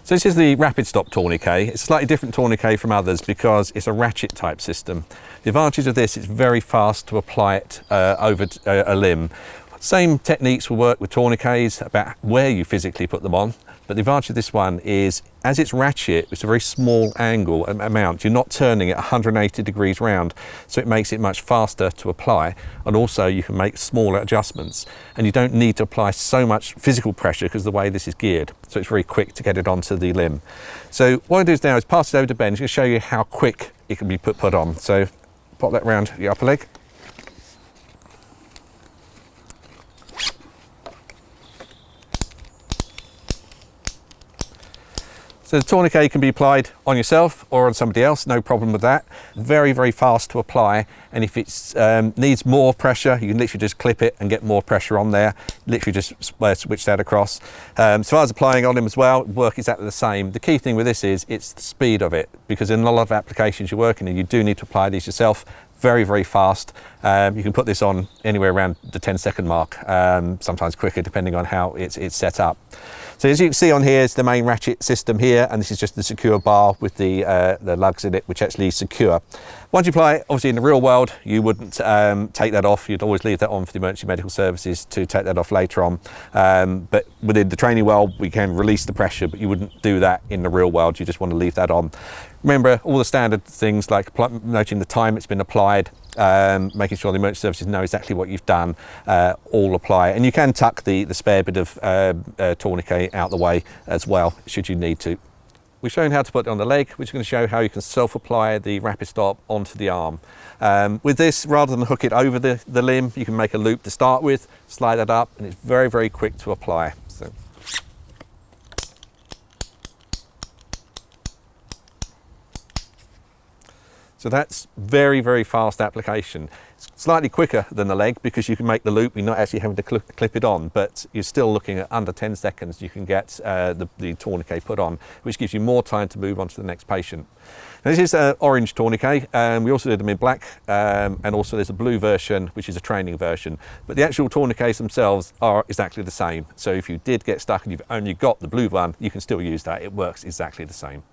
So this is the Rapidstop Tourniquet. It's a slightly different tourniquet from others because it's a ratchet type system. The advantage of this, it's very fast to apply it over a limb. Same techniques will work with tourniquets about where you physically put them on, but the advantage of this one is, as it's ratchet, it's a very small angle amount. You're not turning it 180 degrees round, so it makes it much faster to apply, and also you can make smaller adjustments, and you don't need to apply so much physical pressure because of the way this is geared, so it's very quick to get it onto the limb. So what I do now is pass it over to Ben. He's going to show you how quick it can be put on. So pop that round your upper leg. So the tourniquet can be applied on yourself or on somebody else, no problem with that. Very, very fast to apply, and if it needs more pressure, you can literally just clip it and get more pressure on there. Literally just switch that across. As far as applying on him as well, work exactly the same. The key thing with this is it's the speed of it, because in a lot of applications you're working in, you do need to apply these yourself very, very fast. You can put this on anywhere around the 10-second mark, sometimes quicker depending on how it's set up. So as you can see on here is the main ratchet system here, and this is just the secure bar with the lugs in it, which actually secure. Once you apply it, obviously in the real world, you wouldn't take that off. You'd always leave that on for the emergency medical services to take that off later on. But within the training world, we can release the pressure, but you wouldn't do that in the real world. You just want to leave that on. Remember all the standard things like noting the time it's been applied, making sure the emergency services know exactly what you've done, all apply. And you can tuck the spare bit of tourniquet out the way as well, should you need to. We've shown how to put it on the leg, which is going to show how you can self-apply the Rapidstop onto the arm. With this, rather than hook it over the limb, you can make a loop to start with, slide that up, and it's very, very quick to apply. So that's very, very fast application. It's slightly quicker than the leg because you can make the loop, you're not actually having to clip it on, but you're still looking at under 10 seconds you can get the tourniquet put on, which gives you more time to move on to the next patient. Now, this is an orange tourniquet, we also did them in black, and also there's a blue version, which is a training version, but the actual tourniquets themselves are exactly the same. So if you did get stuck and you've only got the blue one, you can still use that, it works exactly the same.